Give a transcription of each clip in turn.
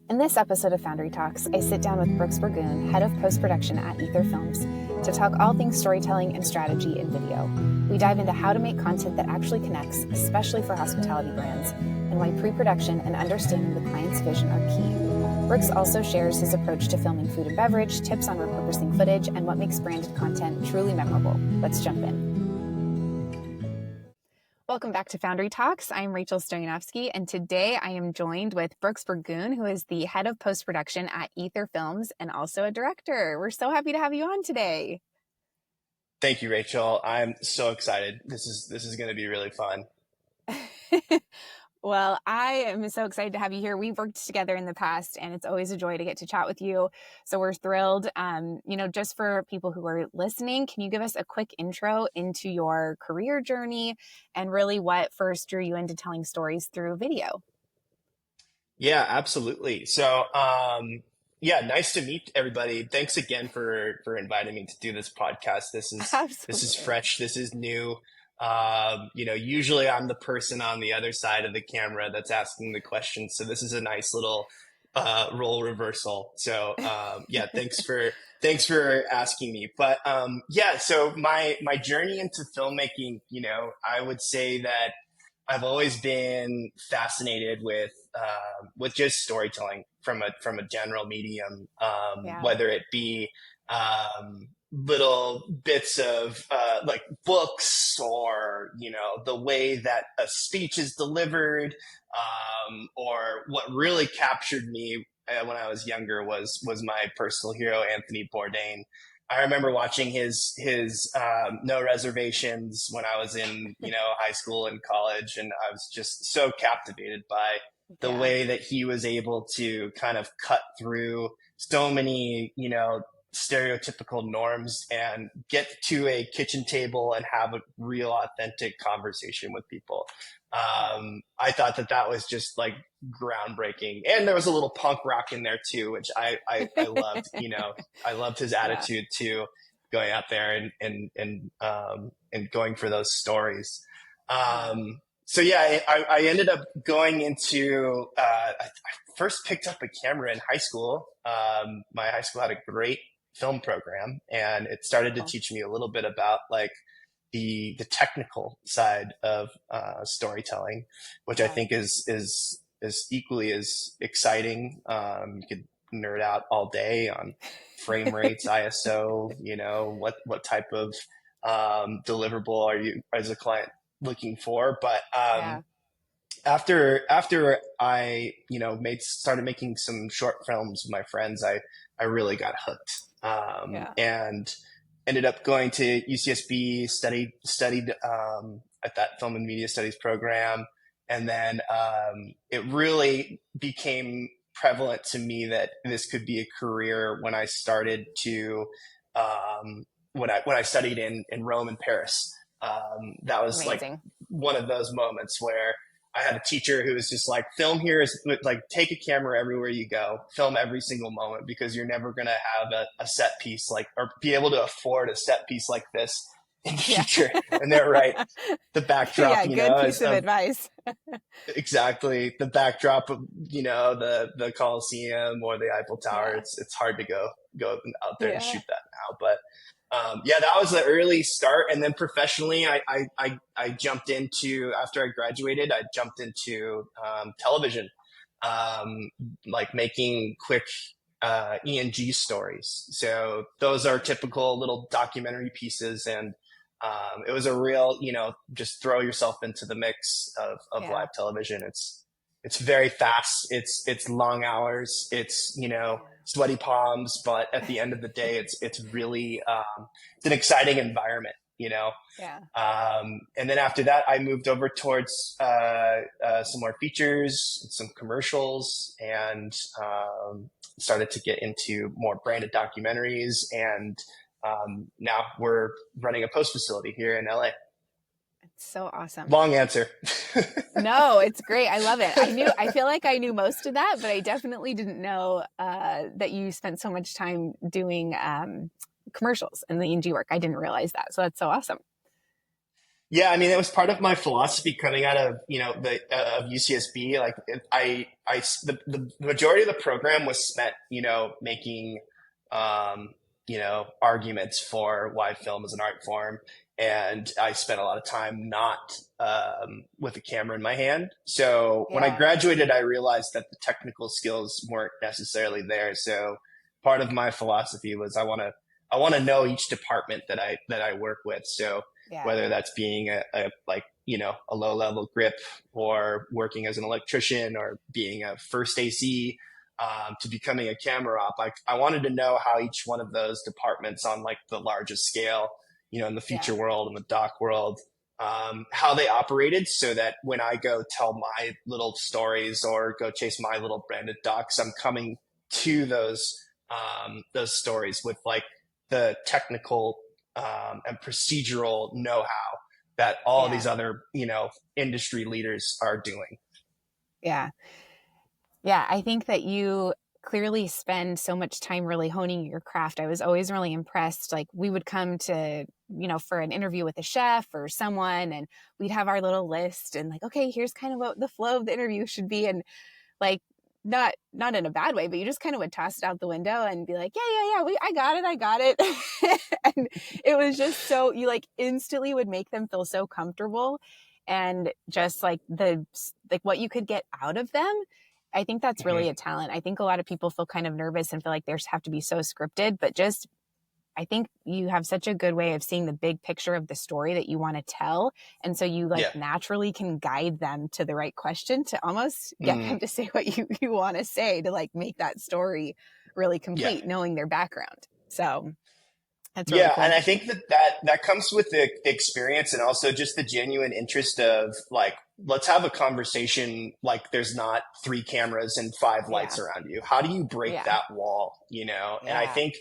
In this episode of Foundry Talks, I sit down with Brooks Burgoon, head of post-production at Etherfilms, to talk all things storytelling and strategy in video. We dive into how to make content that actually connects, especially for hospitality brands, and why pre-production and understanding the client's vision are key. Brooks also shares his approach to filming food and beverage, tips on repurposing footage, and what makes branded content truly memorable. Let's jump in. Welcome back to Foundry Talks. I'm Rachel Stoyanovsky, and today I am joined with Brooks Burgoon, who is the head of post-production at Etherfilms and also a director. We're so happy to have you on today. Thank you, Rachel. I'm so excited. This is going to be really fun. Well, I am so excited to have you here. We've worked together in the past, and it's always a joy to get to chat with you. So we're thrilled. Just for people who are listening, can you give us a quick intro into your career journey and really what first drew you into telling stories through video? Yeah, absolutely. So, nice to meet everybody. Thanks again for inviting me to do this podcast. This is fresh. This is new. Usually I'm the person on the other side of the camera that's asking the questions. So this is a nice little role reversal. So thanks for asking me. But so my journey into filmmaking, I would say that I've always been fascinated with just storytelling from a general medium, whether it be little bits of like books or the way that a speech is delivered, or what really captured me when I was younger was my personal hero, Anthony Bourdain. I remember watching his No Reservations when I was in high school and college, and I was just so captivated by the way that he was able to kind of cut through so many stereotypical norms and get to a kitchen table and have a real authentic conversation with people. I thought that was just like groundbreaking, and there was a little punk rock in there too, which I loved. I loved his attitude too, going out there and going for those stories. I ended up going into. I first picked up a camera in high school. My high school had a great film program, and it started to teach me a little bit about like the technical side of storytelling, which I think is equally as exciting. You could nerd out all day on frame rates, ISO, what type of deliverable are you as a client looking for. But after I started making some short films with my friends, I really got hooked, and ended up going to UCSB, studied at that film and media studies program. And then it really became prevalent to me that this could be a career when I started to, when I studied in Rome and Paris. That was amazing. Like one of those moments where I had a teacher who was just like, film here is like, take a camera everywhere you go, film every single moment, because you're never going to have a set piece or be able to afford a set piece like this in the future. And they're right. The backdrop, good piece of advice. Exactly. The backdrop of, the Coliseum or the Eiffel Tower. Yeah. It's hard to go out there and shoot that now, but that was the early start. And then professionally, I jumped into, after I graduated, I jumped into television, like making quick E&G stories. So those are typical little documentary pieces. And it was a real, just throw yourself into the mix of live television. It's very fast. It's long hours. It's, sweaty palms, but at the end of the day, it's really, it's an exciting environment, and then after that, I moved over towards, some more features, some commercials, and, started to get into more branded documentaries. And, now we're running a post facility here in LA. So awesome. Long answer. No, it's great. I love it. I feel like I knew most of that, but I definitely didn't know that you spent so much time doing commercials and the E&G work. I didn't realize that. So that's so awesome. Yeah, I mean, it was part of my philosophy coming out of, the of UCSB. Like, the majority of the program was spent, making, um, arguments for why film is an art form. And I spent a lot of time not with a camera in my hand. So when I Yeah, graduated, I realized that the technical skills weren't necessarily there. So part of my philosophy was I want to know each department that I work with. So yeah, whether that's being a like a low level grip, or working as an electrician, or being a first AC, to becoming a camera op. I wanted to know how each one of those departments on like the largest scale, in the yeah, feature world and the doc world, how they operated, so that when I go tell my little stories or go chase my little branded docs, I'm coming to those stories with like the technical and procedural know-how that all yeah, these other, industry leaders are doing. yeah. Yeah, I think that you clearly spend so much time really honing your craft. I was always really impressed. Like we would come to, for an interview with a chef or someone, and we'd have our little list and like, okay, here's kind of what the flow of the interview should be. And like, not in a bad way, but you just kind of would toss it out the window and be like, yeah, I got it. And it was just so, you like instantly would make them feel so comfortable, and just like what you could get out of them. I think that's really a Mm-hmm. talent. I think a lot of people feel kind of nervous and feel like they have to be so scripted, but just I think you have such a good way of seeing the big picture of the story that you want to tell. And so you like Yeah. naturally can guide them to the right question to almost get Mm, them to say what you want to say to like make that story really yeah. complete, knowing their background. So that's really Yeah, and cool. I think that comes with the experience, and also just the genuine interest of like, let's have a conversation like there's not three cameras and five lights Yeah. around you. How do you break Yeah. that wall, And I Yeah. think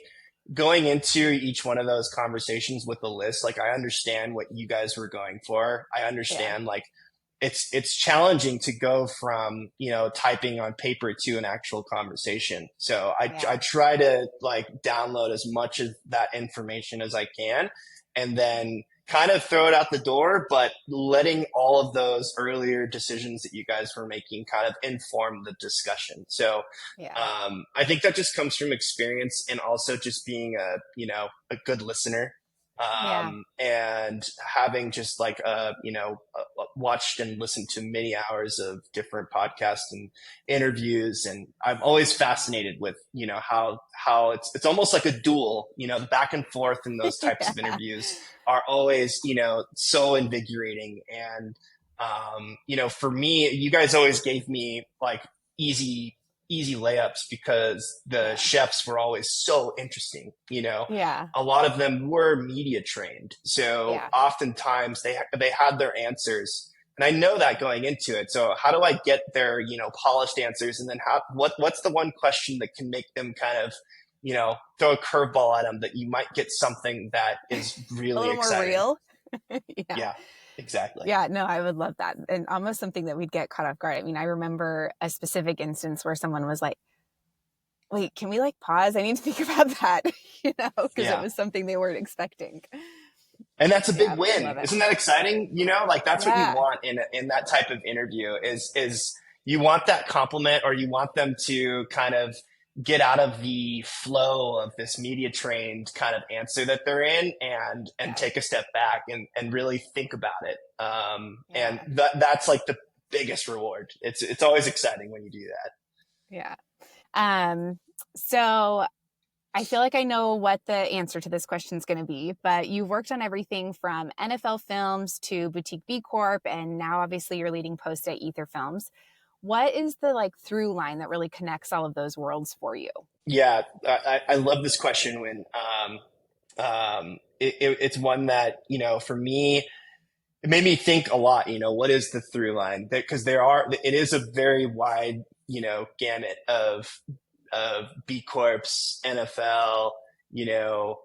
going into each one of those conversations with the list, like I understand what you guys were going for. I Yeah. understand like it's challenging to go from typing on paper to an actual conversation. So I Yeah. try to like download as much of that information as I can, and then kind of throw it out the door, but letting all of those earlier decisions that you guys were making kind of inform the discussion. So Yeah. I think that just comes from experience, and also just being a good listener, Yeah. and having just like watched and listened to many hours of different podcasts and interviews. And I'm always fascinated with how it's almost like a duel. The back and forth in those types of Yeah. interviews are always so invigorating. And for me, you guys always gave me like easy layups, because the Yeah. chefs were always so interesting. Yeah. A lot of them were media trained, so Yeah. oftentimes they had their answers, and I know that going into it. So how do I get their polished answers, and then what's the one question that can make them kind of throw a curveball at them, that you might get something that is A really little more exciting. real. Yeah. Yeah, exactly. Yeah, no, I would love that. And almost something that we'd get caught off guard. I mean, I remember a specific instance where someone was like, wait, can we like pause? I need to think about that, because it Yeah. was something they weren't expecting. And that's a big Yeah, I win. love it. Isn't that exciting? Like that's what you Yeah, want in that type of interview, is you want that compliment, or you want them to kind of get out of the flow of this media trained kind of answer that they're in, and yeah, take a step back, and really think about it. And yeah, that's like the biggest reward. It's always exciting when you do that. yeah. Um, so I feel like I know what the answer to this question is going to be, but you've worked on everything from NFL films to boutique B Corp, and now obviously you're leading post at Etherfilms. What is the like through line that really connects all of those worlds for you? Yeah, I love this question. When it's one that for me, it made me think a lot. What is the through line? Because it is a very wide, gamut of B Corps, NFL.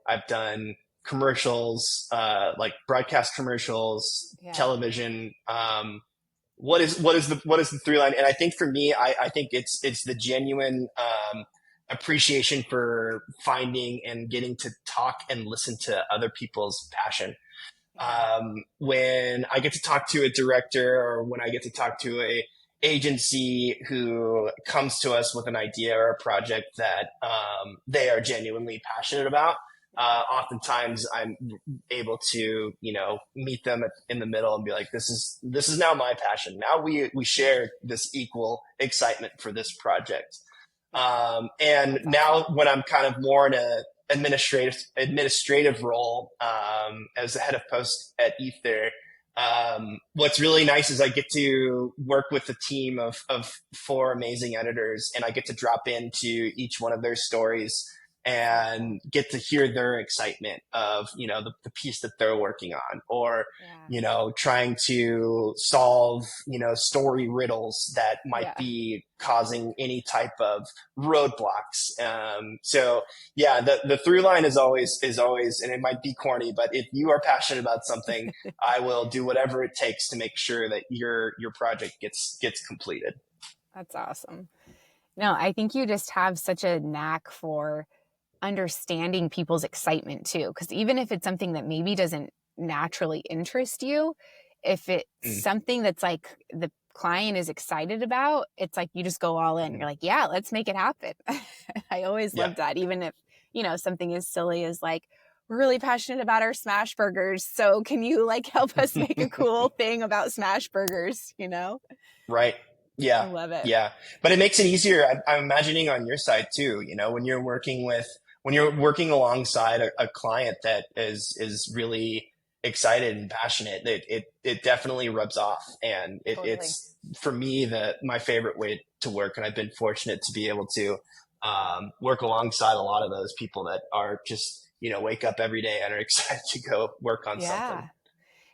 I've done commercials, like broadcast commercials, Yeah, television. What is the through line? And I think for me, I think it's the genuine appreciation for finding and getting to talk and listen to other people's passion. Yeah. When I get to talk to a director or when I get to talk to a agency who comes to us with an idea or a project that they are genuinely passionate about. Oftentimes I'm able to, meet them in the middle and be like, this is now my passion. Now we share this equal excitement for this project. And That's now awesome. when I'm kind of more in a administrative role as the head of post at Ether, what's really nice is I get to work with a team of four amazing editors, and I get to drop into each one of their stories and get to hear their excitement of the piece that they're working on, or Yeah. trying to solve story riddles that might Yeah. be causing any type of roadblocks. So yeah, the through line is always, and it might be corny, but if you are passionate about something, I will do whatever it takes to make sure that your project gets completed. That's awesome. No, I think you just have such a knack for understanding people's excitement too. Because even if it's something that maybe doesn't naturally interest you, if it's Mm, something that's like the client is excited about, it's like you just go all in. mm. You're like, yeah, let's make it happen. I always Yeah. love that. Even if, something as silly as like, we're really passionate about our smash burgers. So can you like help us make a cool thing about smash burgers? Right. I Yeah. love it. Yeah. But it makes it easier. I'm imagining on your side too, when you're working alongside a client that is really excited and passionate, it definitely rubs off. And Totally. it's for me, my favorite way to work. And I've been fortunate to be able to, work alongside a lot of those people that are just, wake up every day and are excited to go work on something. Yeah.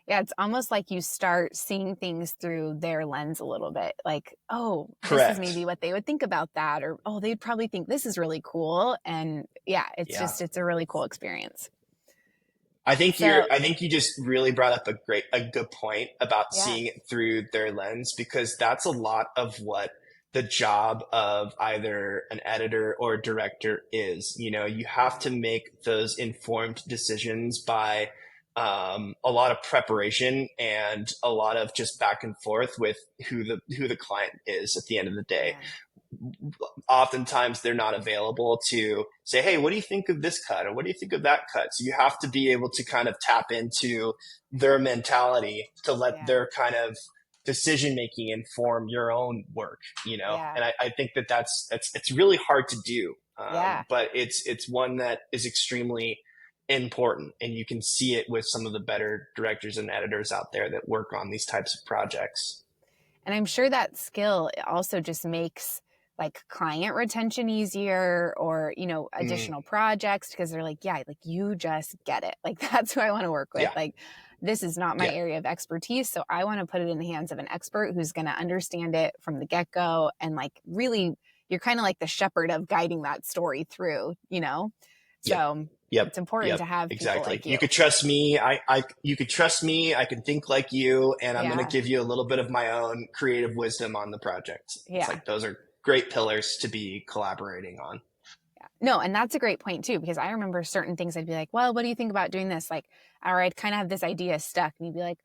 Yeah, it's almost like you start seeing things through their lens a little bit. Like, oh, this is maybe Correct. what they would think about that, or oh, they'd probably think this is really cool. And yeah, Yeah. it's a really cool experience. I So think you just really brought up a good point about yeah, seeing it through their lens, because that's a lot of what the job of either an editor or a director is. You have yeah, to make those informed decisions by a lot of preparation and a lot of just back and forth with who the client is at the end of the day. yeah, Oftentimes they're not available to say, hey, what do you think of this cut? Or what do you think of that cut? So you have to be able to kind of tap into their mentality to let yeah, their kind of decision making inform your own work, yeah, and I think it's really hard to do. yeah. But it's one that is extremely important, and you can see it with some of the better directors and editors out there that work on these types of projects. And I'm sure that skill also just makes like client retention easier or, Mm, additional projects because they're like, yeah, like you just get it. Like that's who I want to work with. yeah, Like this is not my yeah, area of expertise. So I want to put it in the hands of an expert who's going to understand it from the get go. And like really, you're kind of like the shepherd of guiding that story through. yep. So Yep. it's important Yep. to have people Exactly. like You you. could trust me. You could trust me. I can think like you, and I'm going to Yeah. give you a little bit of my own creative wisdom on the project. It's Yeah. like, those are great pillars to be collaborating on. No, and that's a great point too, because I remember certain things I'd be like, well, what do you think about doing this? Like, or I'd kind of have this idea stuck and you'd be like,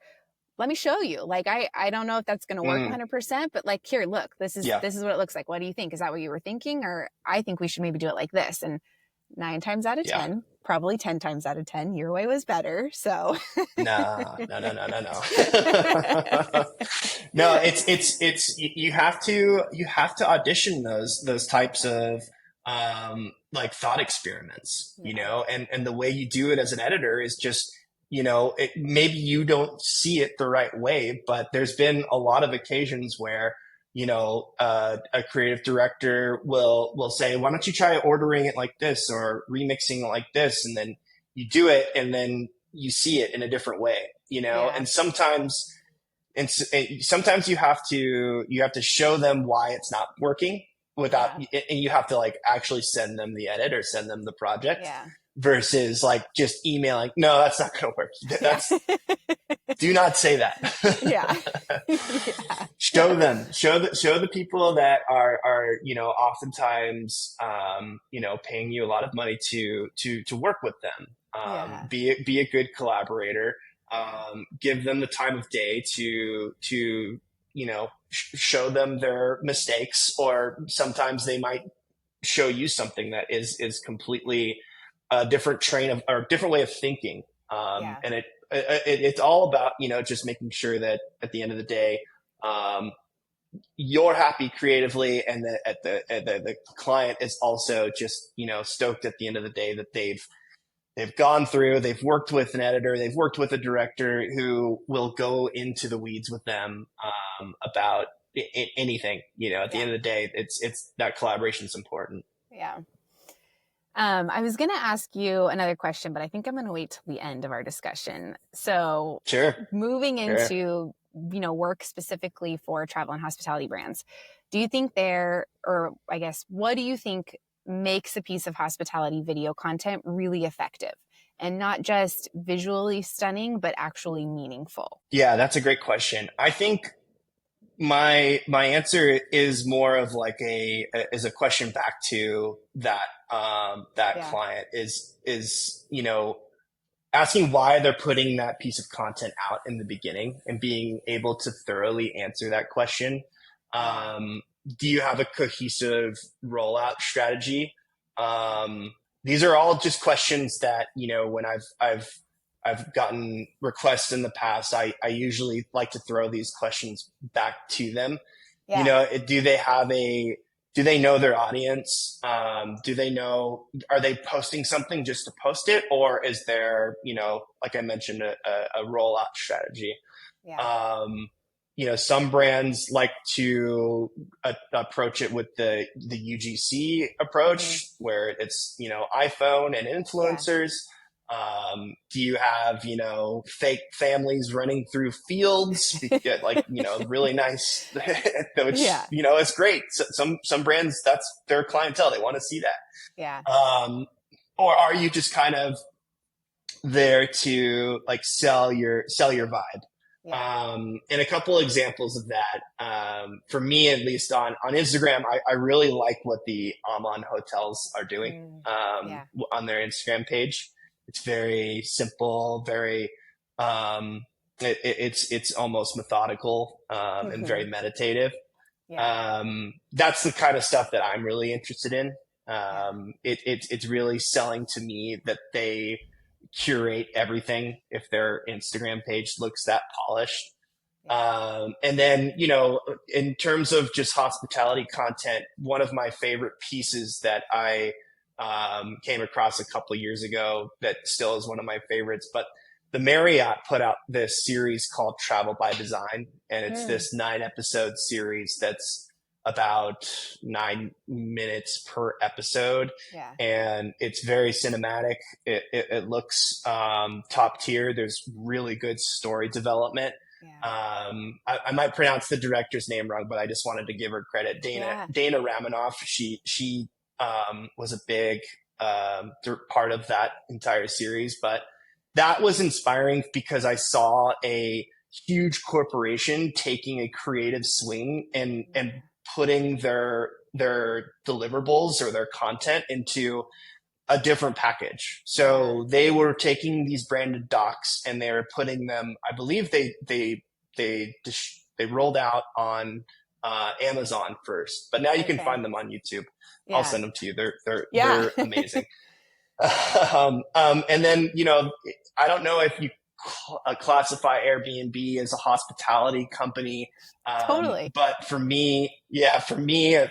let me show you. Like, I don't know if that's going to work Mm, 100%, but like, here, look, yeah. this is what it looks like. What do you think? Is that what you were thinking? Or I think we should maybe do it like this. And 9 times out of Yeah. 10, probably 10 times out of 10, your way was better. So No, no, no, no, no, no. No, you have to audition those types of like thought experiments, yeah, and the way you do it as an editor is just, maybe you don't see it the right way, but there's been a lot of occasions where a creative director will say, why don't you try ordering it like this or remixing it like this, and then you do it, and then you see it in a different way, yeah, and sometimes you have to show them why it's not working without, yeah, and you have to like actually send them the edit or send them the project yeah, versus like just emailing, no, that's not going to work. yeah, Do not say that. yeah, yeah, Show the people that are oftentimes paying you a lot of money to work with them. yeah, Be a good collaborator. give them the time of day to show them their mistakes, or sometimes they might show you something that is completely a different train of or different way of thinking. Yeah. And it's all about, just making sure that at the end of the day, you're happy creatively, and that the client is also just, stoked at the end of the day that they've gone through, they've worked with an editor, they've worked with a director who will go into the weeds with them about anything. At the end of the day, it's that collaboration is important. Yeah. I was going to ask you another question, but I think I'm going to wait till the end of our discussion. So Sure. moving into, work specifically for travel and hospitality brands, do you think what do you think makes a piece of hospitality video content really effective and not just visually stunning, but actually meaningful? Yeah, that's a great question. I think my answer is more of like a question back to that client is asking why they're putting that piece of content out in the beginning, and being able to thoroughly answer that question. Do you have a cohesive rollout strategy? These are all just questions that, when I've gotten requests in the past, I usually like to throw these questions back to them. Yeah. Do they know their audience? Are they posting something just to post it? Or is there, like I mentioned, a rollout strategy? Yeah. Some brands like to approach it with the UGC approach, where it's, iPhone and influencers. Do you have, fake families running through fields, like, really nice, which, it's great. So some brands, that's their clientele. They want to see that. Yeah. Or are you just kind of there to like sell your vibe? Yeah. And a couple examples of that, for me, at least on Instagram, I really like what the Aman hotels are doing, on their Instagram page. It's very simple, very, it's almost methodical, and very meditative. Yeah. That's the kind of stuff that I'm really interested in. It's really selling to me that they curate everything if their Instagram page looks that polished. And then, in terms of just hospitality content, one of my favorite pieces that I came across a couple of years ago that still is one of my favorites, but the Marriott put out this series called Travel by Design, and it's this 9-episode series that's about 9 minutes per episode. And it's very cinematic. It looks top tier. There's really good story development. I might pronounce the director's name wrong, but I just wanted to give her credit. Dana Ramanoff. She was a big part of that entire series, but that was inspiring because I saw a huge corporation taking a creative swing and putting their deliverables or their content into a different package. So they were taking these branded docs and they were putting them, I believe they rolled out on Amazon first, but now you can find them on YouTube. I'll send them to you. They're amazing. And then, I don't know if you classify Airbnb as a hospitality company. Totally. But for me,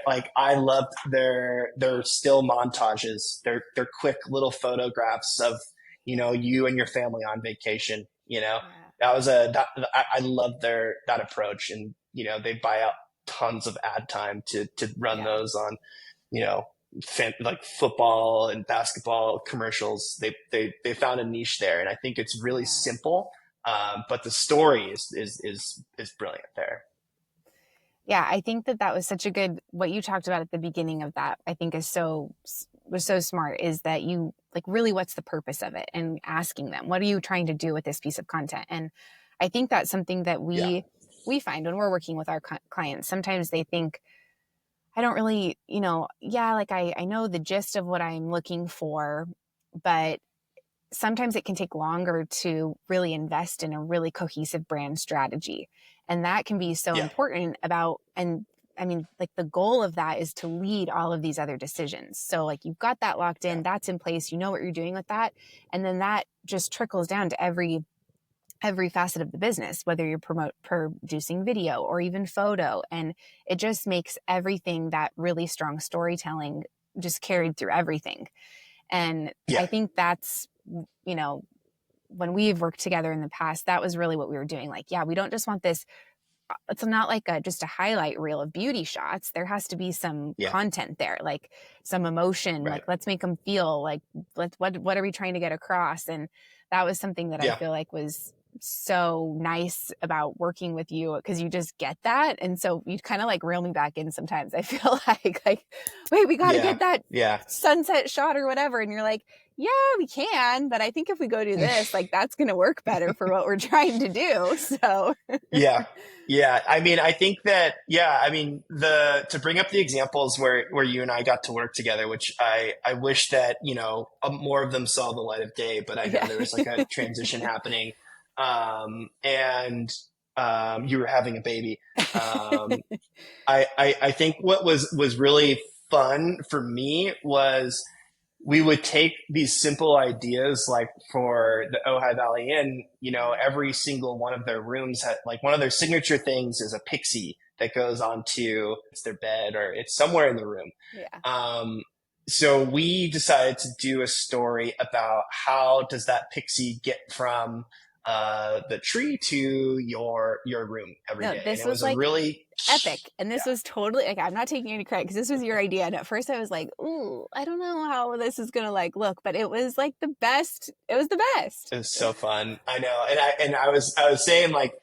like I loved their still montages, their quick little photographs of, you and your family on vacation. That was I loved that approach, and, they buy out tons of ad time to run those on, like football and basketball commercials. They found a niche there, and I think it's really simple, but the story is brilliant there. Yeah, I think that was such a good, what you talked about at the beginning of that, I think was so smart, is that you like, really, what's the purpose of it, and asking them, what are you trying to do with this piece of content? And I think that's something that we find when we're working with our clients. Sometimes they think, I don't really, like I know the gist of what I'm looking for, but sometimes it can take longer to really invest in a really cohesive brand strategy. And that can be so important and I mean, like the goal of that is to lead all of these other decisions. So like you've got that locked in, that's in place, you know what you're doing with that. And then that just trickles down to every facet of the business, whether you're producing video or even photo. And it just makes everything that really strong storytelling just carried through everything. And I think that's, you know, when we've worked together in the past, that was really what we were doing. Like, we don't just want this. It's not like just a highlight reel of beauty shots. There has to be some content there, like some emotion, like let's make them feel like, what are we trying to get across? And that was something that I feel like was so nice about working with you, because you just get that. And so you kind of like reel me back in sometimes. I feel like wait, we got to get that sunset shot or whatever. And you're like, yeah, we can, but I think if we go do this, like that's going to work better for what we're trying to do. So yeah. I mean, I think that, to bring up the examples where you and I got to work together, which I wish that, you know, more of them saw the light of day, but I know there was like a transition happening. And you were having a baby. I think what was really fun for me was we would take these simple ideas, like for the Ojai Valley Inn, you know, every single one of their rooms had, like, one of their signature things is a pixie that goes onto their bed, or it's somewhere in the room. So we decided to do a story about how does that pixie get from the tree to your room every day. This and it was like a really epic. And this was totally like, I'm not taking any credit because this was your idea. And at first I was like, ooh, I don't know how this is going to like look, but it was like the best. It was the best. It was so fun. I know. And I was saying, like,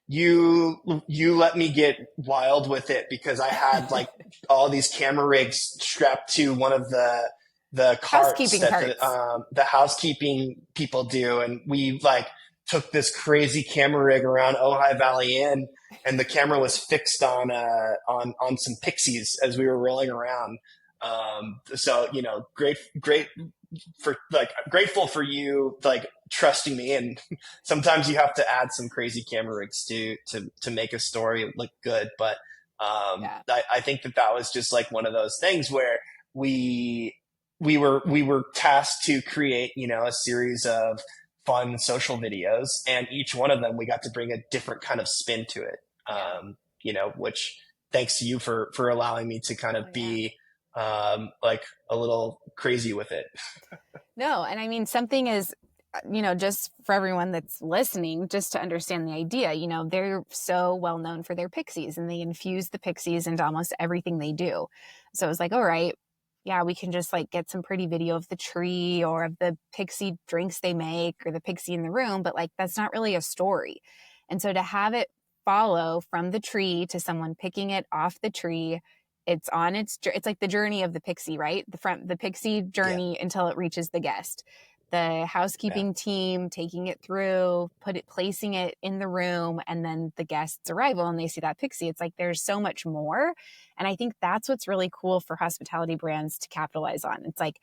you let me get wild with it, because I had like all these camera rigs strapped to one of the carts that the housekeeping people do. And we like took this crazy camera rig around Ojai Valley Inn, and the camera was fixed on some pixies as we were rolling around. So, you know, grateful for you, like, trusting me. And sometimes you have to add some crazy camera rigs to make a story look good. But I think that was just like one of those things where we were tasked to create, you know, a series of fun social videos, and each one of them we got to bring a different kind of spin to it. You know, which, thanks to you for allowing me to kind of be like a little crazy with it. No, and I mean, something is, you know, just for everyone that's listening, just to understand the idea, you know, they're so well known for their pixies, and they infuse the pixies into almost everything they do. So it was like, all right, we can just like get some pretty video of the tree or of the pixie drinks they make or the pixie in the room, but like that's not really a story. And so to have it follow from the tree to someone picking it off the tree, it's like the journey of the pixie, right? The pixie journey until it reaches the guest. The housekeeping team taking it through, placing it in the room, and then the guest's arrival and they see that pixie. It's like there's so much more. And I think that's what's really cool for hospitality brands to capitalize on. It's like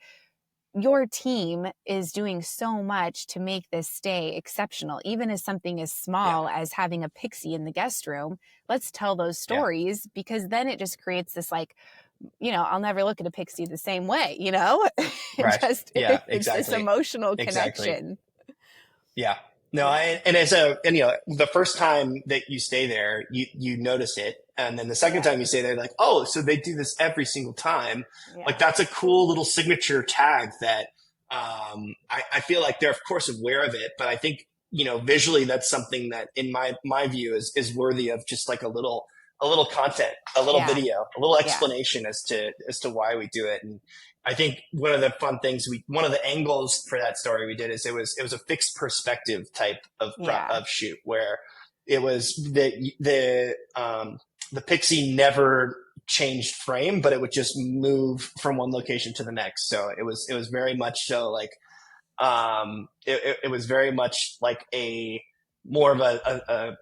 your team is doing so much to make this stay exceptional, even as something as small as having a pixie in the guest room. Let's tell those stories, because then it just creates this, like, you know, I'll never look at a pixie the same way, you know? Right. It's this emotional connection. Yeah. No, and you know, the first time that you stay there, you notice it. And then the second time you stay there, like, oh, so they do this every single time. Like, that's a cool little signature tag that I feel like they're, of course, aware of it. But I think, you know, visually, that's something that, in my view, is worthy of just like a little content, a little video, a little explanation as to why we do it. And I think one of the fun things one of the angles for that story we did is it was a fixed perspective type of shoot, where it was the pixie never changed frame, but it would just move from one location to the next. So it was very much so like it was very much like a more of a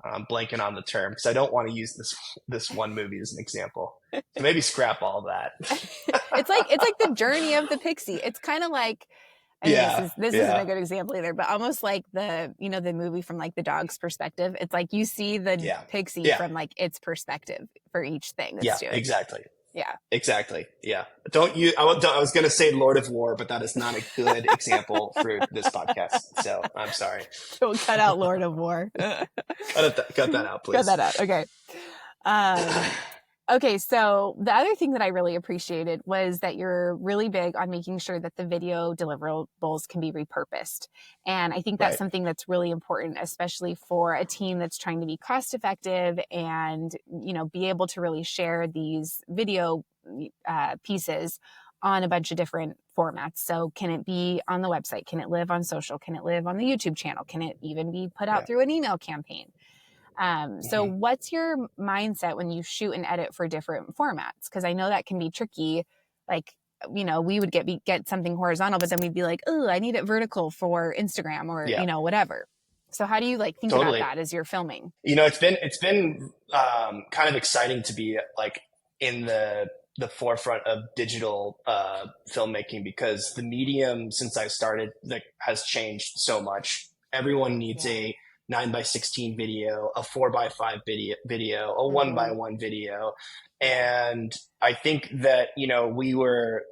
I'm blanking on the term because I don't want to use this one movie as an example. So maybe scrap all that. It's like the journey of the pixie. It's kind of like, I mean, Yeah. this isn't a Yeah. good example either, but almost like the, you know, the movie from like the dog's perspective. It's like you see the Yeah. pixie Yeah. from like its perspective for each thing Yeah. it's doing. Exactly. Yeah. Exactly. Yeah. Don't you, I was going to say Lord of War, but that is not a good example for this podcast. So I'm sorry. Don't cut out Lord of War. Cut that out, Cut please. that out. Okay. Okay, so the other thing that I really appreciated was that you're really big on making sure that the video deliverables can be repurposed. And I think that's Right. something that's really important, especially for a team that's trying to be cost effective and, you know, be able to really share these video pieces on a bunch of different formats. So can it be on the website? Can it live on social? Can it live on the YouTube channel? Can it even be put out Yeah. through an email campaign? So Mm-hmm. what's your mindset when you shoot and edit for different formats? Because I know that can be tricky. Like, you know, we would get something horizontal, but then we'd be like, oh, I need it vertical for Instagram or, Yeah. you know, whatever. So how do you like think about Totally. that as you're filming? You know, it's been kind of exciting to be like in the forefront of digital filmmaking, because the medium since I started has changed so much. Everyone needs a 9:16 video, a 4:5 video, a 1:1 video. And I think that, you know,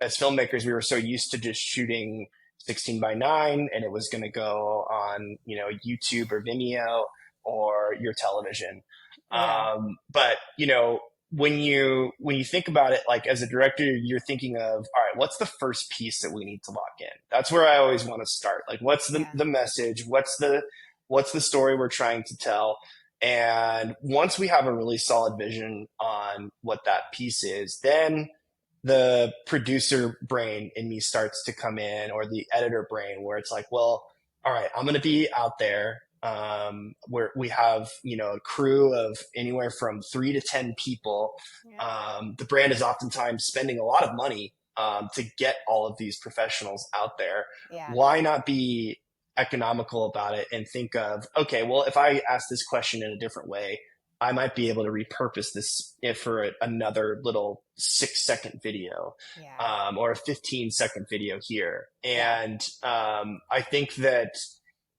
as filmmakers, we were so used to just shooting 16:9, and it was going to go on, you know, YouTube or Vimeo or your television. But, you know, when you think about it, like as a director, you're thinking of, all right, what's the first piece that we need to lock in? That's where I always want to start. Like, what's the message? What's the story we're trying to tell? And once we have a really solid vision on what that piece is, then the producer brain in me starts to come in, or the editor brain, where it's like, well, all right, I'm going to be out there where we have, you know, a crew of anywhere from 3 to 10 people. The brand is oftentimes spending a lot of money to get all of these professionals out there. Why not be economical about it and think of, okay, well, if I ask this question in a different way, I might be able to repurpose this for another little 6-second video, or a 15-second video here. And I think that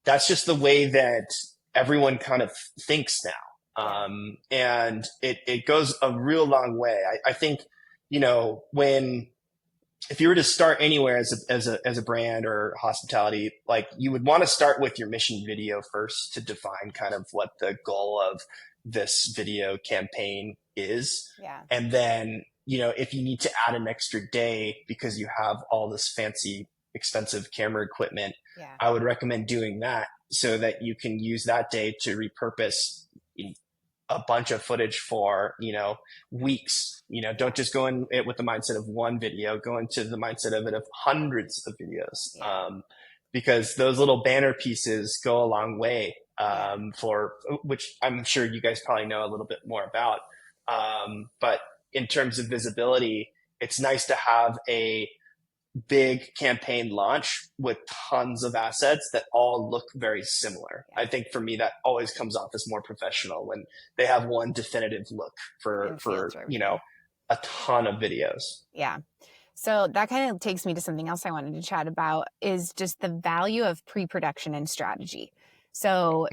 that's just the way that everyone kind of thinks now. And it goes a real long way. I think, you know, if you were to start anywhere as a brand or hospitality, like you would want to start with your mission video first to define kind of what the goal of this video campaign is. And then, you know, if you need to add an extra day because you have all this fancy, expensive camera equipment, I would recommend doing that so that you can use that day to repurpose a bunch of footage for, you know, weeks. You know, don't just go in it with the mindset of one video, go into the mindset of it of hundreds of videos. Because those little banner pieces go a long way, for which I'm sure you guys probably know a little bit more about. But in terms of visibility, it's nice to have a big campaign launch with tons of assets that all look very similar. I think for me, that always comes off as more professional when they have one definitive look for you know, a ton of videos. So that kind of takes me to something else I wanted to chat about, is just the value of pre-production and strategy. So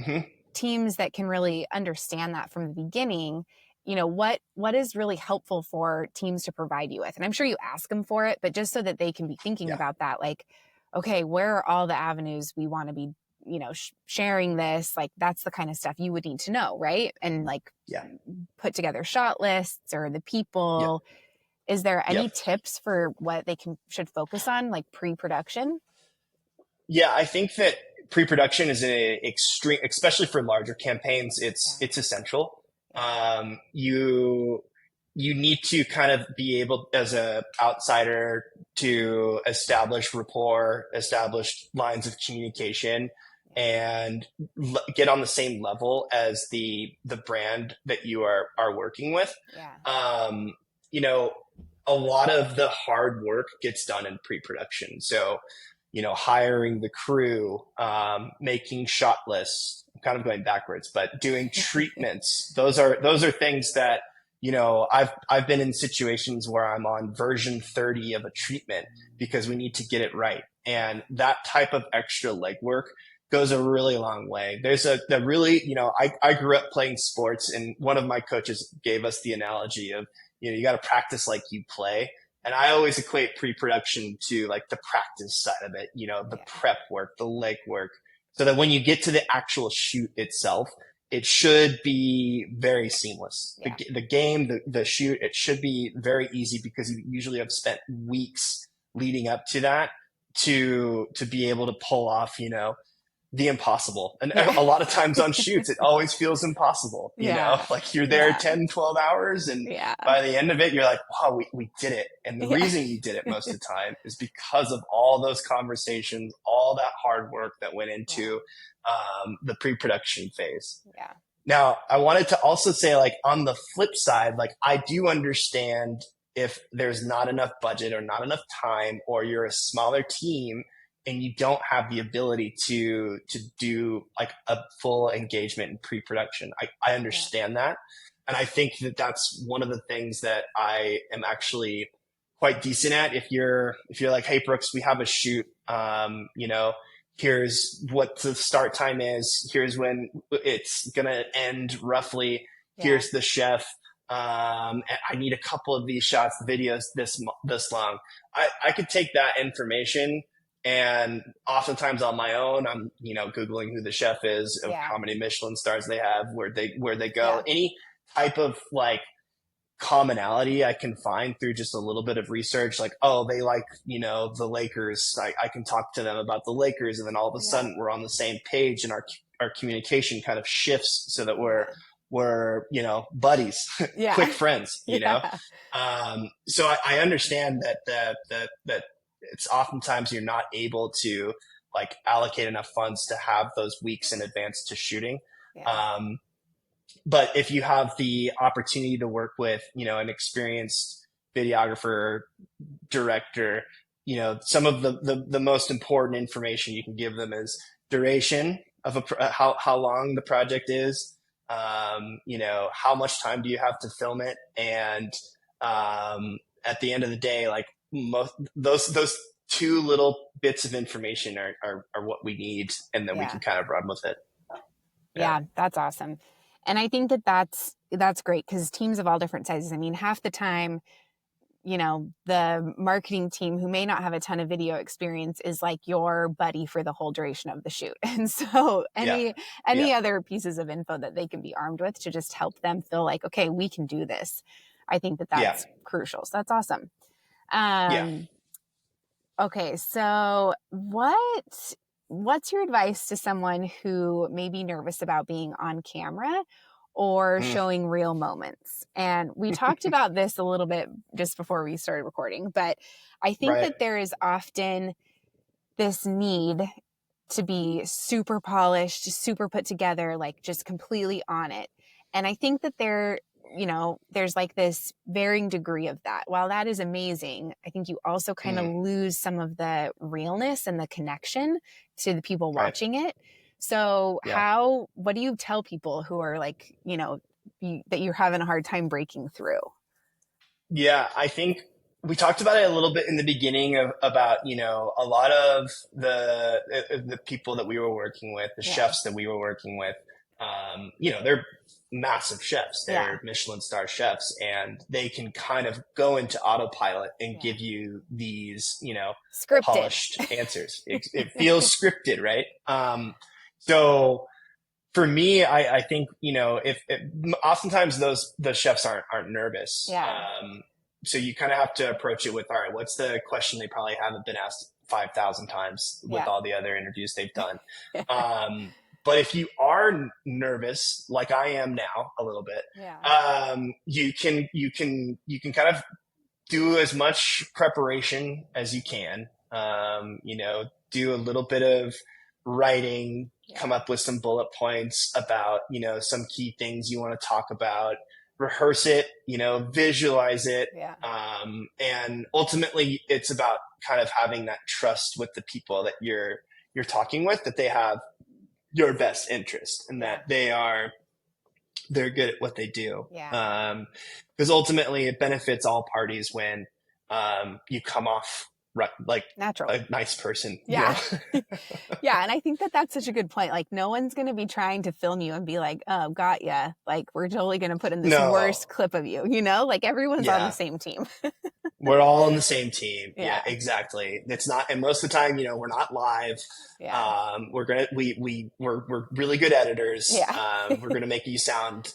teams that can really understand that from the beginning, you know, what is really helpful for teams to provide you with. And I'm sure you ask them for it, but just so that they can be thinking about that, like, okay, where are all the avenues we want to be, you know, sharing this? Like, that's the kind of stuff you would need to know, right? And like put together shot lists or the people. Is there any tips for what they should focus on, like pre-production? Yeah, I think that pre-production is an extreme, especially for larger campaigns. It's essential. You need to kind of be able, as a outsider, to establish rapport, establish lines of communication, and get on the same level as the brand that you are working with. You know, a lot of the hard work gets done in pre-production. So, you know, hiring the crew, making shot lists, I'm kind of going backwards, but doing treatments. Those are things that I've been in situations where I'm on version 30 of a treatment because we need to get it right. And that type of extra legwork goes a really long way. There's the really, I grew up playing sports, and one of my coaches gave us the analogy of, you got to practice like you play. And I always equate pre-production to like the practice side of it, the prep work, the leg work, so that when you get to the actual shoot itself, it should be very seamless. Yeah. The game, the shoot, it should be very easy because you usually have spent weeks leading up to that to be able to pull off, the impossible. And a lot of times on shoots, it always feels impossible, like you're there 10, 12 hours. And by the end of it, you're like, wow, we did it. And the reason you did it most of the time is because of all those conversations, all that hard work that went into the pre-production phase. Yeah. Now, I wanted to also say, like, on the flip side, like, I do understand if there's not enough budget or not enough time, or you're a smaller team and you don't have the ability to do like a full engagement in pre-production. I understand that. And I think that that's one of the things that I am actually quite decent at. If you're like, hey, Brooks, we have a shoot, here's what the start time is. Here's when it's going to end roughly. Here's the chef. I need a couple of these shots, videos this long. I could take that information, and oftentimes on my own, I'm, Googling who the chef is, how many Michelin stars they have, where they go, any type of like commonality I can find through just a little bit of research. Like, oh, they like, the Lakers. I can talk to them about the Lakers. And then all of a sudden we're on the same page, and our communication kind of shifts so that we're buddies, quick friends, so I understand that it's oftentimes you're not able to like allocate enough funds to have those weeks in advance to shooting. But if you have the opportunity to work with, an experienced videographer, director, some of the most important information you can give them is duration of how long the project is, how much time do you have to film it? And at the end of the day, like those two little bits of information are what we need, and then we can kind of run with it. Yeah, that's awesome. And I think that's great, because teams of all different sizes. I mean, half the time, the marketing team, who may not have a ton of video experience, is like your buddy for the whole duration of the shoot. And so any other pieces of info that they can be armed with to just help them feel like, okay, we can do this, I think that's crucial. So that's awesome. Okay, so what's your advice to someone who may be nervous about being on camera or showing real moments? And we talked about this a little bit just before we started recording, but I think that there is often this need to be super polished, super put together, like just completely on it. And I think that there's like this varying degree of that. While that is amazing, I think you also kind of lose some of the realness and the connection to the people watching it. So what do you tell people who are like, that you're having a hard time breaking through? Yeah, I think we talked about it a little bit in the beginning about, a lot of the people that we were working with, the chefs that we were working with, they're massive chefs. They're Michelin star chefs, and they can kind of go into autopilot and give you these, scripted, polished answers. It feels scripted, right? So for me, I think, if oftentimes the chefs aren't nervous. So you kind of have to approach it with, all right, what's the question they probably haven't been asked 5,000 times with all the other interviews they've done. But if you are nervous, like I am now a little bit, you can kind of do as much preparation as you can. Do a little bit of writing, come up with some bullet points about, some key things you want to talk about, rehearse it, visualize it. And ultimately it's about kind of having that trust with the people that you're talking with, that they have your best interest, and that they are they're good at what they do. Yeah. Because ultimately it benefits all parties when you come off like Natural. a nice person, you Yeah. know? Yeah. And I think that that's such a good point. Like, no one's going to be trying to film you and be like, oh, got ya. Like, we're totally going to put in this No. worst clip of you, you know? Like, everyone's on the Yeah. same team. We're all on the same team. Yeah, Yeah. exactly. It's not, and most of the time, you know, we're not live. Yeah. We're really good editors. Yeah. We're gonna make you sound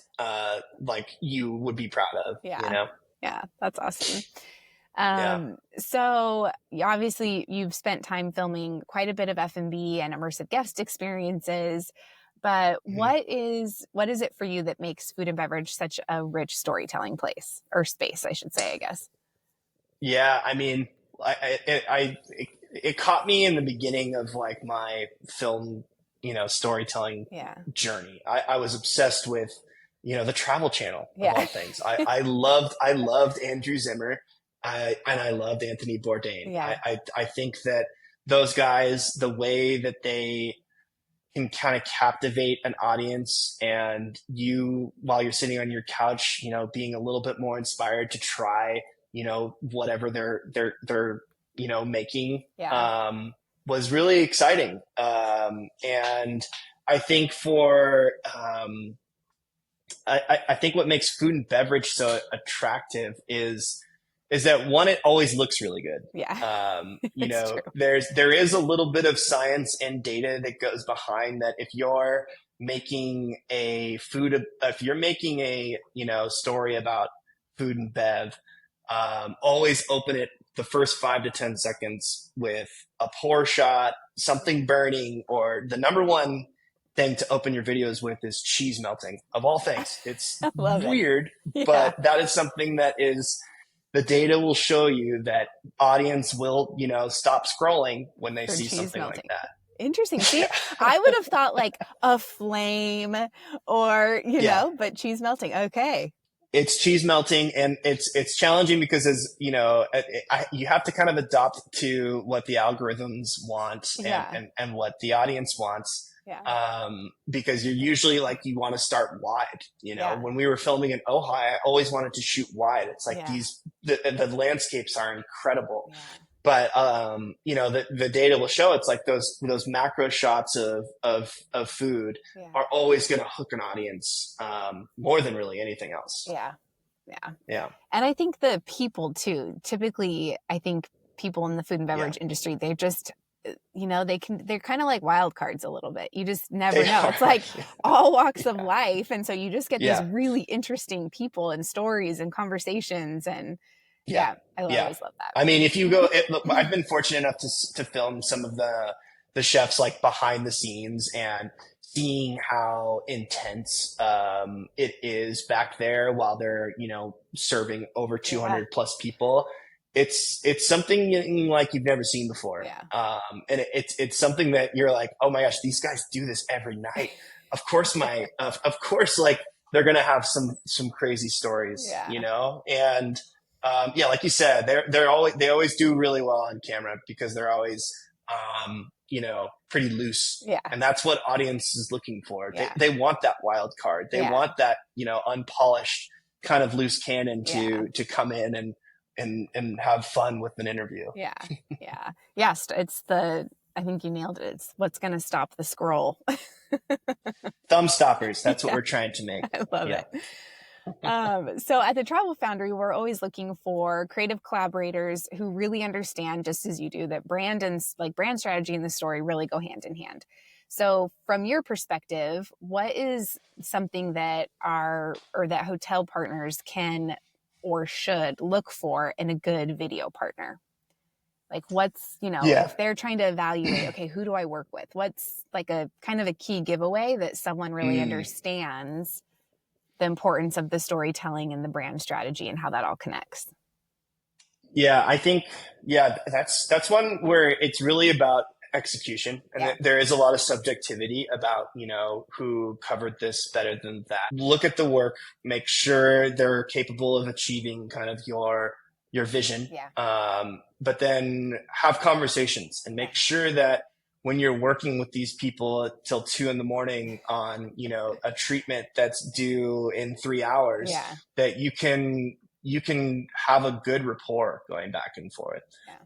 like you would be proud of. You Yeah. know. Yeah. That's awesome. Yeah. So obviously you've spent time filming quite a bit of F&B and immersive guest experiences, but Mhm. what is it for you that makes food and beverage such a rich storytelling place or space, I should say, I guess? Yeah. I mean, it caught me in the beginning of like my film, you know, storytelling Yeah. journey. I was obsessed with, you know, the Travel Channel of Yeah. all things. I loved Andrew Zimmer, and I loved Anthony Bourdain. Yeah. I think that those guys, the way that they can kind of captivate an audience, and you, while you're sitting on your couch, you know, being a little bit more inspired to try, you know, whatever they're you know, making, Yeah. was really exciting. And I think for I think what makes food and beverage so attractive is that one, it always looks really good. Yeah. You It's know, true. there is a little bit of science and data that goes behind that. If you're making if you're making a, you know, story about food and bev, always open it the first 5 to 10 seconds with a pour shot, something burning, or the number one thing to open your videos with is cheese melting, of all things. It's I love it. weird, Yeah. but that is something that is, the data will show you that audience will, you know, stop scrolling when they For see cheese something like melting. that. Interesting. See, Yeah. I would have thought like a flame or, Yeah. but cheese melting. Okay. It's cheese melting, and it's challenging because, as you know, you have to kind of adopt to what the algorithms want, Yeah. and what the audience wants. Yeah. Because you're usually like, you want to start wide. You know, Yeah. when we were filming in Ojai, I always wanted to shoot wide. It's like Yeah. the landscapes are incredible. Yeah. But you know, the data will show it's like those macro shots of food Yeah. are always going to hook an audience, more than really anything else. Yeah. Yeah. Yeah. And I think the people too, typically, I think people in the food and beverage industry, they just, they're kind of like wild cards a little bit. You just never They know. are. It's like all walks of Yeah. life. And so you just get these Yeah. really interesting people and stories and conversations. And Yeah. I Yeah. always love that. I mean, if you go, look, I've been fortunate enough to film some of the chefs like behind the scenes, and seeing how intense it is back there while they're, you know, serving over 200 plus people. It's something like you've never seen before. Yeah. And it's something that you're like, oh my gosh, these guys do this every night. Of course, of course, like they're gonna have some crazy stories, Yeah. you know, and. Yeah, like you said, they always do really well on camera because they're always, you know, pretty loose. Yeah. And that's what audience is looking for. Yeah. They want that wild card. They want that, you know, unpolished kind of loose cannon to come in and have fun with an interview. Yeah. Yeah. Yes. I think you nailed it. It's what's going to stop the scroll. Thumb stoppers. That's what we're trying to make. I love it. So at the Travel Foundry, we're always looking for creative collaborators who really understand, just as you do, that brand strategy and the story really go hand in hand. So from your perspective, what is something that that hotel partners can or should look for in a good video partner? Like what's, if they're trying to evaluate, okay, who do I work with? What's like a kind of a key giveaway that someone really understands the importance of the storytelling and the brand strategy and how that all connects? Yeah, I think, that's one where it's really about execution. And there is a lot of subjectivity about, you know, who covered this better than that. Look at the work, make sure they're capable of achieving kind of your vision. Yeah. But then have conversations and make sure that when you're working with these people till 2 a.m. on, you know, a treatment that's due in 3 hours, Yeah. that you can have a good rapport going back and forth. Yeah.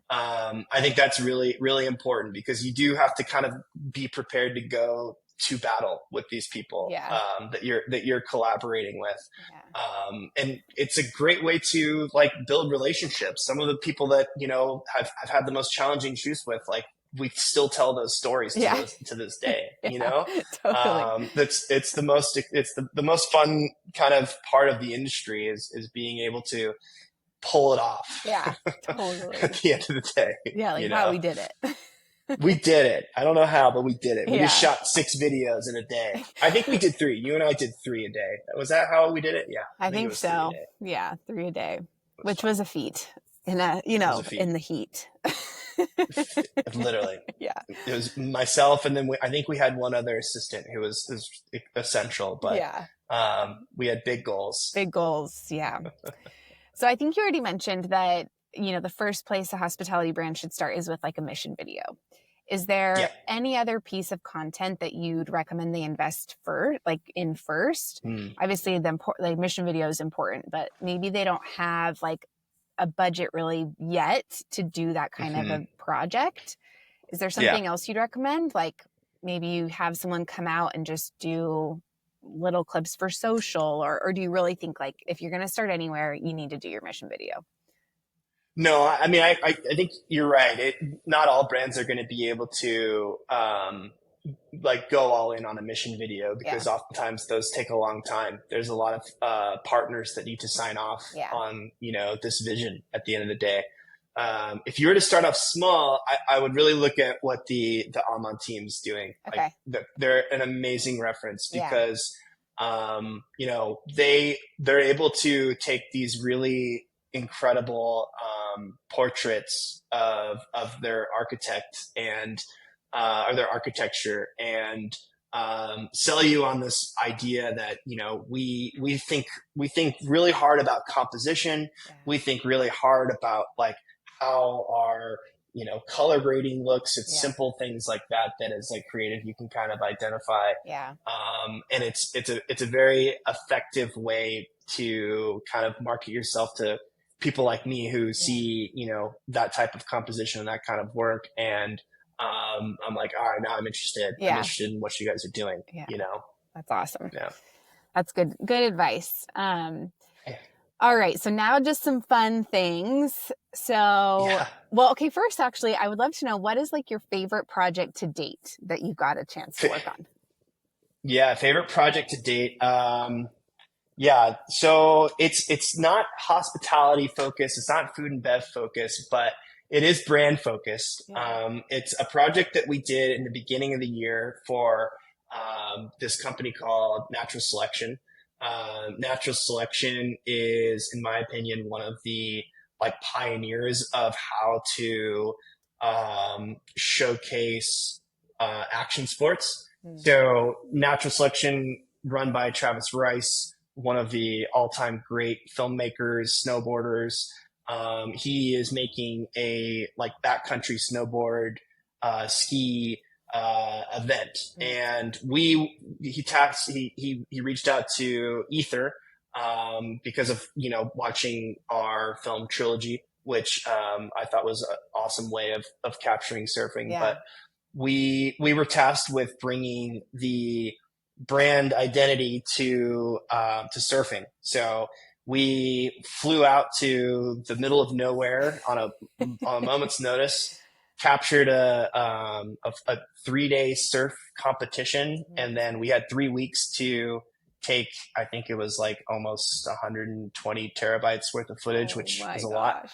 I think that's really, really important, because you do have to kind of be prepared to go to battle with these people that you're collaborating with. Yeah. And it's a great way to like build relationships. Some of the people that, you know, I've had the most challenging shoots with, like, we still tell those stories to this day, Yeah, you know. totally. It's the most fun kind of part of the industry is being able to pull it off. Yeah, totally. At the end of the day. Yeah, like, you wow, know? we did it. We did it. I don't know how, but we did it. We Yeah. just shot 6 videos in a day. I think we did 3. You and I did 3 a day. Was that how we did it? Yeah. I think it was so. 3 a day. Yeah, 3 a day, which fun. was a feat in a, you know, in the heat. Literally. Yeah. It was myself, and then I think we had one other assistant who was essential, but yeah. We had big goals. Big goals. Yeah. So I think you already mentioned that, you know, the first place a hospitality brand should start is with like a mission video. Is there any other piece of content that you'd recommend they invest in first? Obviously, the mission video is important, but maybe they don't have like a budget really yet to do that kind of a project. Is there something else you'd recommend? Like maybe you have someone come out and just do little clips for social, or do you really think like if you're going to start anywhere, you need to do your mission video? No, I mean, I think you're right. Not all brands are going to be able to like go all in on a mission video, because oftentimes those take a long time. There's a lot of partners that need to sign off on, you know, this vision at the end of the day. If you were to start off small, I would really look at what the Almond team's doing. Okay. Like, they're an amazing reference, because you know, they're able to take these really incredible portraits of their architect and or their architecture, and sell you on this idea that, you know, we think really hard about composition. We think really hard about like how our, you know, color grading looks. It's simple things like that as like creative you can kind of identify. And it's a very effective way to kind of market yourself to people like me who see, you know, that type of composition and that kind of work. And I'm like, all right, now I'm interested. I'm interested in what you guys are doing, you know? That's awesome. Yeah. That's good advice. All right. So now just some fun things. So, well, okay, first, actually, I would love to know, what is like your favorite project to date that you got a chance to work on? Yeah. Favorite project to date. Yeah. So it's not hospitality focused. It's not food and bev focused, but it is brand focused. It's a project that we did in the beginning of the year for this company called Natural Selection. Natural Selection is, in my opinion, one of the like pioneers of how to showcase action sports. So Natural Selection, run by Travis Rice, one of the all-time great filmmakers, snowboarders. He is making a like backcountry snowboard ski event, and he reached out to Ether because of, you know, watching our film Trilogy, which I thought was an awesome way of capturing surfing. But we were tasked with bringing the brand identity to surfing. So we flew out to the middle of nowhere on a moment's notice, captured a 3-day surf competition, and then we had 3 weeks to take, I think it was like almost 120 terabytes worth of footage, which is a lot.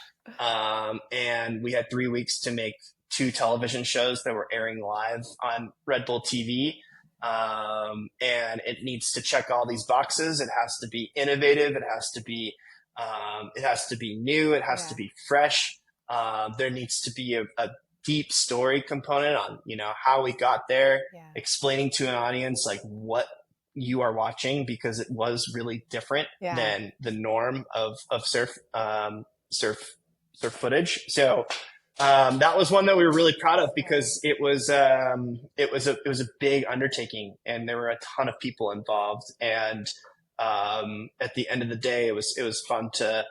And we had 3 weeks to make 2 television shows that were airing live on Red Bull TV. And it needs to check all these boxes. It has to be innovative. It has to be new. It has to be fresh. There needs to be a deep story component on, you know, how we got there, explaining to an audience like what you are watching, because it was really different than the norm of surf footage. So That was one that we were really proud of because it was a big undertaking and there were a ton of people involved. And at the end of the day, it was fun to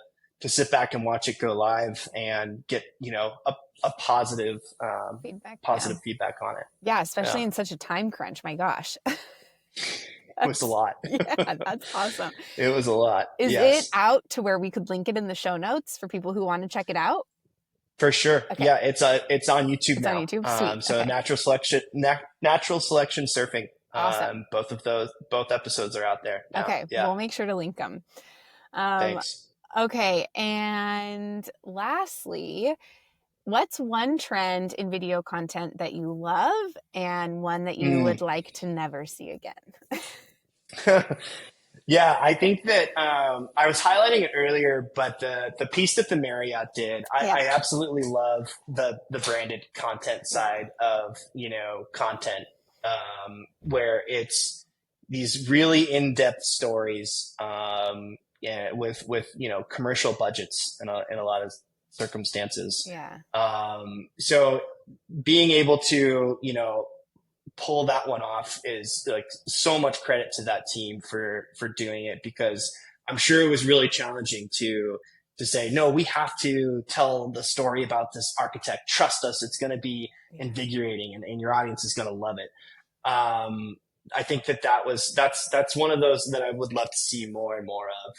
sit back and watch it go live and get a positive feedback on it. Yeah, especially in such a time crunch. My gosh. It was a lot. Yeah, that's awesome. It was a lot. Is it out to where we could link it in the show notes for people who want to check it out? For sure. Okay. Yeah, it's on YouTube now. On YouTube? Sweet. So okay. Natural Selection Surfing. Awesome. Both episodes are out there now. Okay. Yeah. We'll make sure to link them. Thanks. Okay. And lastly, what's one trend in video content that you love and one that you would like to never see again? Yeah, I think that I was highlighting it earlier, but the piece that the Marriott did, I absolutely love the branded content side of content, where it's these really in-depth stories, with commercial budgets in a lot of circumstances. Yeah. So being able to pull that one off is like so much credit to that team for doing it, because I'm sure it was really challenging to say, no, we have to tell the story about this architect. Trust us. It's going to be invigorating and your audience is going to love it. I think that's one of those that I would love to see more and more of.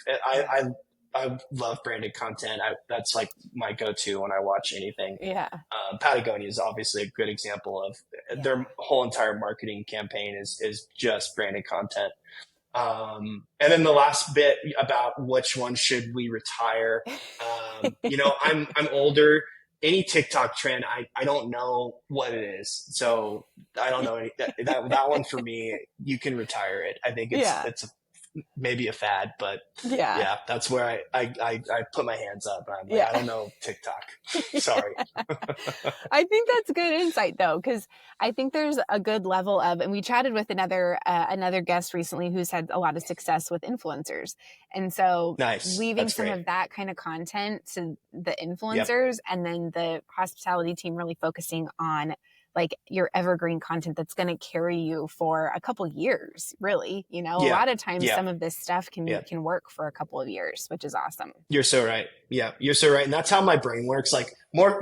I love branded content. That's like my go-to when I watch anything. Yeah. Patagonia is obviously a good example of their whole entire marketing campaign is just branded content. And then the last bit about which one should we retire. I'm older. Any TikTok trend, I don't know what it is. So I don't know that one for me, you can retire it. I think it's maybe a fad, but that's where I put my hands up. I'm like, I don't know TikTok. Sorry. I think that's good insight though, because I think there's a good level of, and we chatted with another guest recently who's had a lot of success with influencers. And so leaving some of that kind of content to the influencers and then the hospitality team really focusing on like your evergreen content that's going to carry you for a couple years, really. A lot of times some of this stuff can work for a couple of years, which is awesome. You're so right. Yeah, you're so right. And that's how my brain works. Like more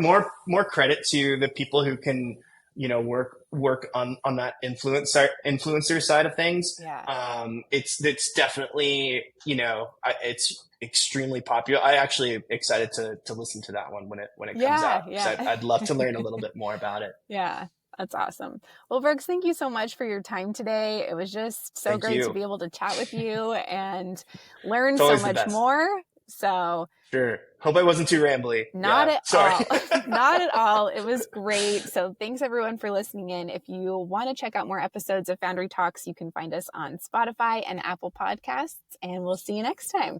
credit to the people who can, work on that influencer side of things. Yeah. It's definitely, it's extremely popular. I actually am excited to listen to that one when it comes out. Yeah. I'd love to learn a little bit more about it. Yeah. That's awesome. Well, Brooks, thank you so much for your time today. It was just so great to be able to chat with you and learn so much more. So sure. Hope I wasn't too rambly. Not at all. Not at all. It was great. So thanks everyone for listening in. If you want to check out more episodes of Foundry Talks, you can find us on Spotify and Apple Podcasts, and we'll see you next time.